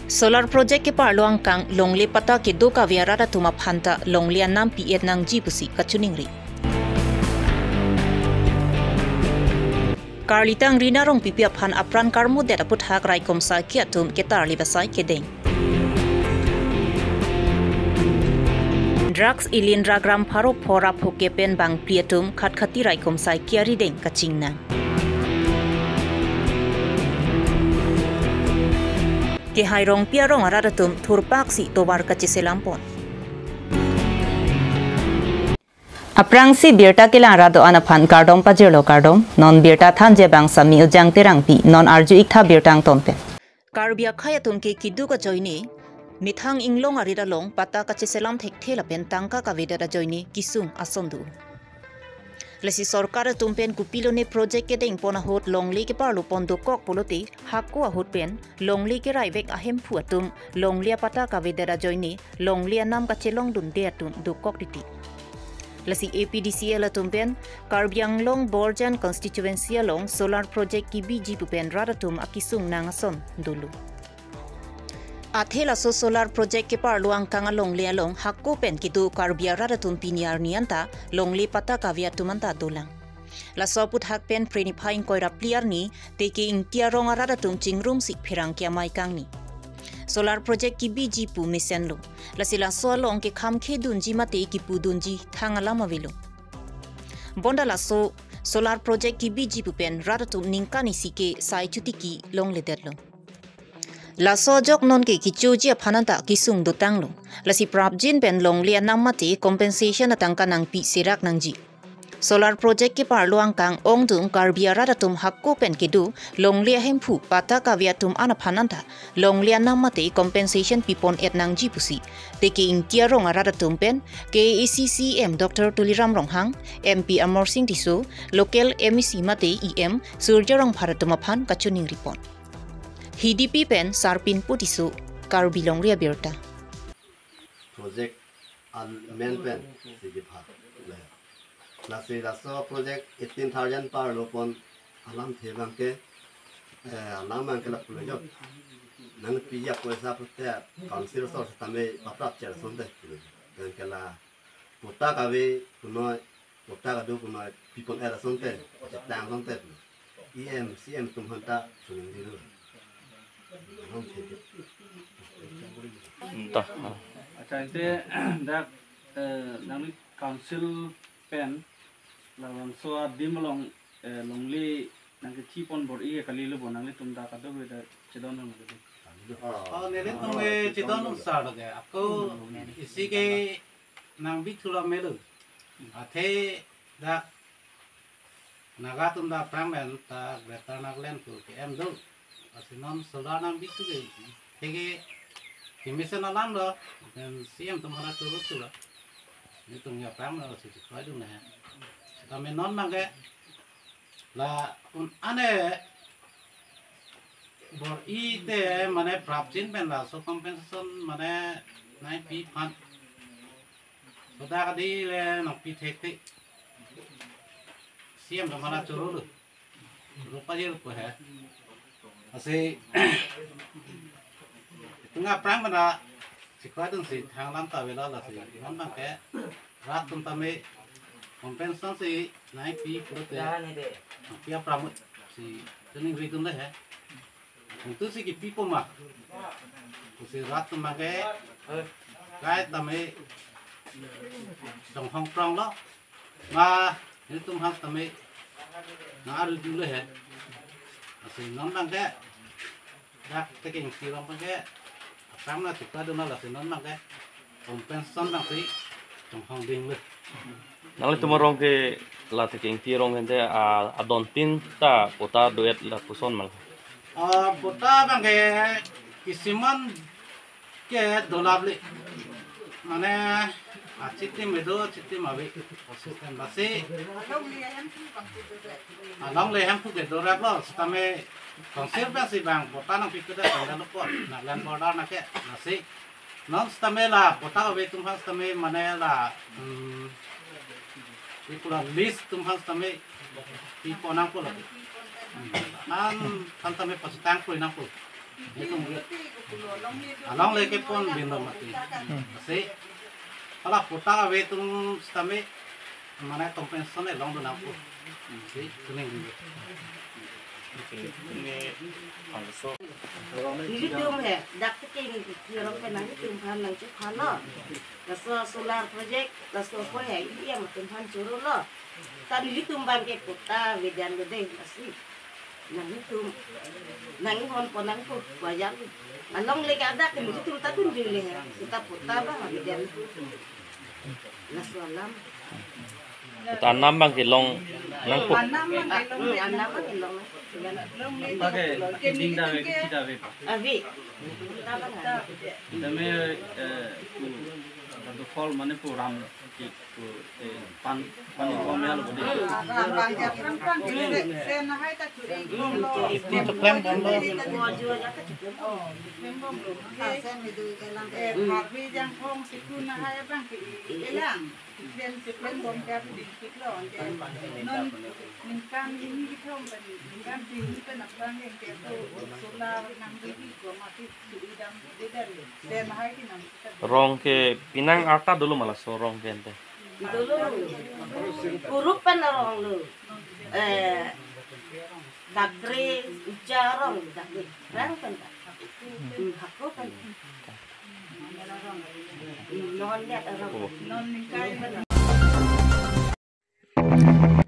Solar project ke parluang kang longle pata ke do ka viara tuma phanta longlia nam piet nang jipusi kachuningri. Karlitang rina rong pipia phan apran karmu de aput hak rai komsa kia tum ke tarli basai ke deng. Drugs ilindra gram pharo phora phoke pen bang prietum khat khati rai komsa kia ri deng kachingna. Ke hairong piarong aradatum thurpaksi tobar kacheselampon. Aprang si birta kila arado anaphan kardom pajelo kardom non birta thanje bang sami ujang terang pi non arju iktha birtang tompe. Karbia khayatum ke kidu ka joini mithang inglong arida long pata kacheselam thekthela pen tangka ka vedara joini kisung asondu. Lesi sorkar tumpen kupilone project ke deng pona hot longli ke parlu pondo kok poloti hakko ahut pen longli ke raivek ahem phuatum longlia pata ka vedara joini longlia nam ka chelong dun de atun du kok diti. Lesi APDCL tumpen Karbiang long Borjan constituency long solar project ki BG pupen radatum akisung nangason dulu. Athela so solar project ke parluang kanga longli along hakko pen kitu Karbia radatum piniar nianta longli pata kavia tumanta dolang. La soput hak pen preniphaing koira pliar ni teke ingtia rong radatum chingrum sik phirang kya mai kang ni. Solar project ki BG pu mission lo. La sila so long ke kham khe dunji mate ki pu dunji thangala mavilo. Bonda la so solar project ki BG pu pen radatum ningkani sike sai chuti ki long le derlo. La so jok non ke kichuji phananta kisung dutang lo. La si prabjin pen long lia nang mate compensation atangka nang pi sirak nang ji. Solar project ke parluang kang ongdung Karbia radatum hakko pen kedu longlia hemphu pata kaviatum ana phananta longlia namate compensation pipon et nang jipusi teke intia rong radatum pen KACCM Dr. Tuliram Ronghang MP Amor Singh Tiso local MEC mate EM Surjarong Bharatuma phan kachuning report HDP pen Sarpin Putiso Karbi longlia birta project amendment Nasi raso project 18,000 par lopon alam thebang ke alam ang kelap pulajok nang piya kuasa putte council source tame paprap cher sonde dan kala puta kawe kuno puta kadu kuno people era sonte tang sonte EM CM tumhanta suning diru alam thebe ta acha ite dak nang council pen lawan soa dimlong longli nang ki pon bor i kali lu bonang le tumda ka do beda chedon nang de nele tume chedon sa do ge ako isi ke nang bi thula melu athe da naga tumda pramben ta beta naglen ku ke em do asinon sola nang bi tu ge hege kimisen alam do dan siam tumhara turut tu ni tumya pram lo si khoi du na kami non mangke la ane bor ite mane prapjin pen la so compensation mane nai pi phan so da ka di le no pi thek ti siam da mana churu rupa je rupa hai ase tunga prang mana sikhwa dun si thang lam ta vela la si non mangke rat tum tame compensation si naik pi purut ya pia pramut si tuning ritum le hai untuk si ki pi poma si rat ma ke kai tame dong hong prang lo ma ni tum ha tame na ru du le hai si non bang ke dak te king si long bang ke pram na tikta do na la si non bang ke compensation bang si dong hong ding le nang le tumarong ke la taking tirong hente a don tin ta pota duet la puson mal pota bang ke kisiman ke dolable mane achiti medo achiti mabe osisten base along le ham pu ke dorablo stame konservasi bang pota nang pikada nang ko na lan border na ke nasi non stame la pota be tum has stame mane la ikulah list tum has tame pi ponang ko lagi an tame pas tang ko nang ko along le ke pon bin ro mati se ala puta ve tum stame mana compensation e long do na pu se tune ni Ini tum he, dak teking kira penang tum pan nang cek pan lo. Laso solar project, laso ko he iya tum pan curu lo. Tadi tum ban ke kota vedan gede asli. Nang tum nang hon ponang ko bayang. Along le ada ke tum tatun dile he. Kita kota ba vedan. Laso alam. Tanam bang kilong nang puk. Anam ke long. Pakai dinding dah kita dah. Avi. Dami tu fall mana pun ram tu pan komel boleh. Ini tu plan bombo Rong ke Pinang Arta dulu malah sorong ke ente. Dulu kurupan orang lu dagre ujarong dagre rang kan hakko kan non lihat orang non nikai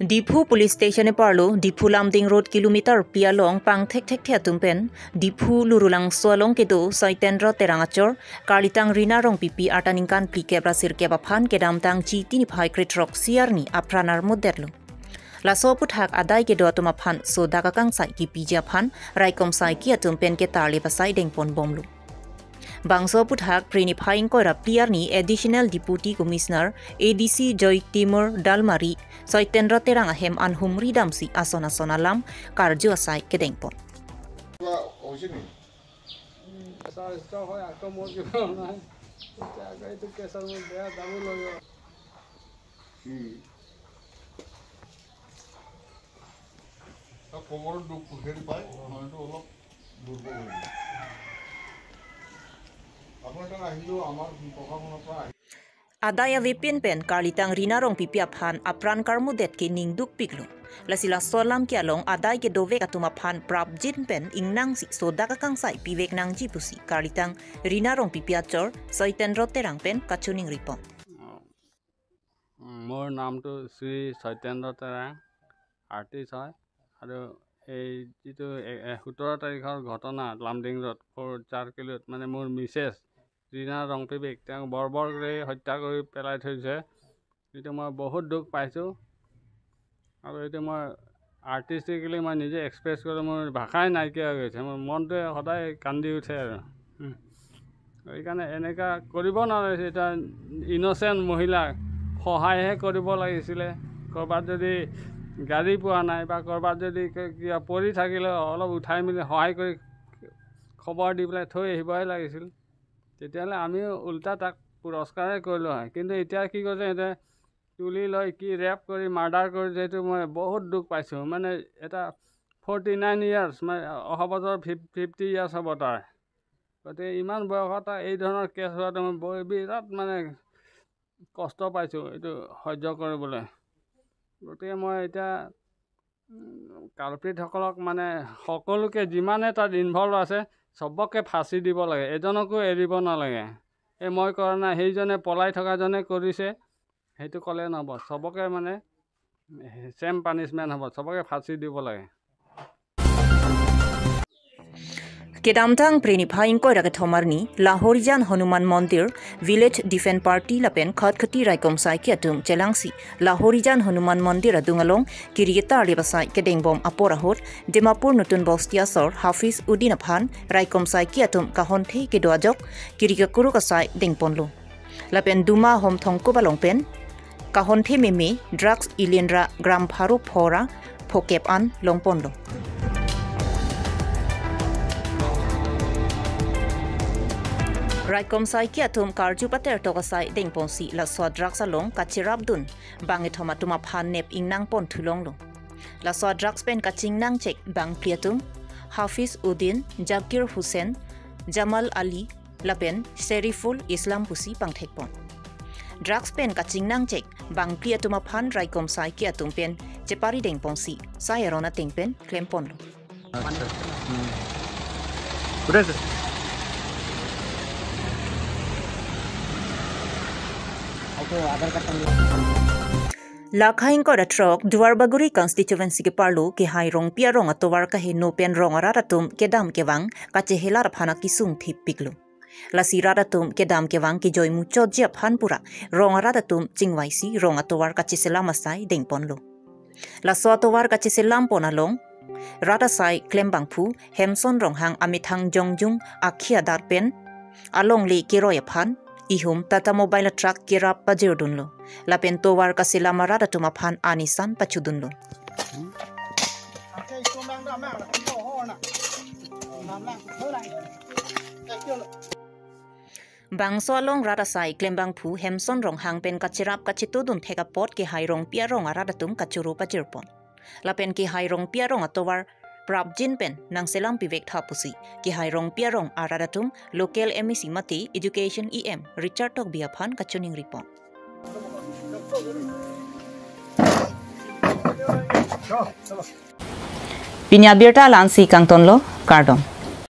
Diphu Police Station e parlo Diphu Lamding Road kilometer pialong pang thek thek thea tumpen Diphu lurulang swalong ke do saitendra terangachor Kalitang Rina rong pipi ataningkan pli kebra sirke baphan kedam tang chi tini phai kritrok siarni apranar moderlo Laso puthak adai ke do atuma phan so dakakang sai ki pija phan raikom sai ki atumpen ke tarle pasai dengpon bomlu Bangso puthak Prini Phaing Koira Pliarni Additional Deputy Commissioner ADC Joy Timur Dalmari Saitendra Terang Ahem Anhum Ridamsi Asona Sonalam Karjo Asai Kedengpon. Adaya Vipin Pen Kalitang Rina rong pipiaphan apran karmudet ke ningduk piklo. Lasila solam ki along aday ke dovek atumaphan prabjin pen ingnang si soda kakang sai pivek nang jipusi Kalitang Rina rong pipiachor Saitendra Terang pen kachuning ripon. More naam tu Sri Saitendra Terang artist hai. Ado এই যিটো 17 তাৰিখৰ ঘটনা লামডিং ৰোড 4 কিলোত মানে মোৰ মিছেছ ৰীনা ৰংপিবিক তেওঁ বৰ্বৰৰে হত্যা কৰি পেলাই থৈছে এইটো মই বহুত দুখ পাইছোঁ আৰু এইটো মই আৰ্টিষ্টিকলি মই নিজে এক্সপ্ৰেছ কৰি মোৰ ভাষাই নাইকিয়া হৈ গৈছে মোৰ মনটোৱে সদায় কান্দি উঠে আৰু এইকাৰণে এনেকা কৰিব নালাগে এটা ইনোসেন্ট মহিলাক সহায়হে কৰিব লাগিছিলে কৰবাত যদি গাড়ী পোৱা নাই বা কৰবাত যদি কিবা পৰি থাকিলে অলপ উঠাই মিলি সহায় কৰি খবৰ দি পেলাই থৈ আহিবই লাগিছিল তেতিয়াহ'লে আমি উল্টা তাক পুৰস্কাৰে কৰিলোঁ হয় কিন্তু এতিয়া কি কৰিছে এতে তুলি লৈ কি ৰেপ কৰি মাৰ্ডাৰ কৰি যেটো মই বহুত দুখ পাইছোঁ মানে এটা 49 ইয়াৰ্ছ মানে অহা বছৰ 50 ইয়াৰ্ছ হ'ব তাৰ গতিকে ইমান বয়সত এই ধৰণৰ কেছ হোৱাটো মই বিৰাট মানে কষ্ট পাইছোঁ এইটো সহ্য কৰিবলৈ গতিকে মই এতিয়া কালপ্ৰিটসকলক মানে সকলোকে যিমানে তাত ইনভলভ আছে সবকে ফাঁচি দিব লাগে এজনকো এৰিব নালাগে এই মই কৰা নাই সেইজনে পলাই থকাজনে কৰিছে সেইটো ক'লে নহ'ব সবকে মানে সেম পানিশমেণ্ট হ'ব সবকে ফাঁচি দিব লাগে Kedamtang Prini Phaing Koira ke Thomarni Lahorijan Hanuman Mandir Village Defense Party lapen khatkhati raikom sai ki atum Chelangsi Lahorijan Hanuman Mandir adungalong kirigeta lebasai kedengbom aporahot Dimapur Nutun Bostiasor Hafiz Udin Aphan raikom sai ki atum kahonthei ke doajok kirigakuru kasai dengponlo lapen duma hom thongko balongpen kahonthei meme drugs ilendra gram pharu phora phokep an longponlo Raikom sai ki atum karju pater tokasai dengponsi la swa drugs along kachirabdun bangi thomatuma phan nep ingnang pon thulonglo la swa drugs pen kaching nang chek bang priatum Hafiz Udin, Zakir Hussein, Jamal Ali, Lapen, Seriful Islam Pusi Pangthekpon. Drugs pen kaching nang cek, bang pia tumapan raikom sai kia tumpen, cepari deng pongsi, saya rona tengpen, klempon lo. Udah sih. Lakhain ko da trok Duarbaguri constituency ke parlo ke hai rong pia rong atowar ka he no pen rong aratum ke dam ke wang ka che helar phana kisung thip piklo la siradatum ke dam ke wang ke joy mucho jep han pura rong aradatum chingwaisi rong atowar ka che selama sai deng ponlo la so atowar ka che selam ponalong rada sai klembang phu hemson rong hang amithang jongjung akhia darpen along le ke roya phan ihum tata mobile truck kirap pajerdunlo lapen towar ka sila marada tumaphan anisan pachudunlo bangso along rada sai klembang phu hemson rong hang pen kachirap kachitudun thega pot ke hairong pia rong arada tum kachuru pajirpon lapen ke hairong pia rong atowar Prab Jin pen nang selang pivek thapusi ki hairong piarong aradatum local MEC mati education EM Richard Tok biaphan kachuning report Pinya birta lansi kangtonlo kardom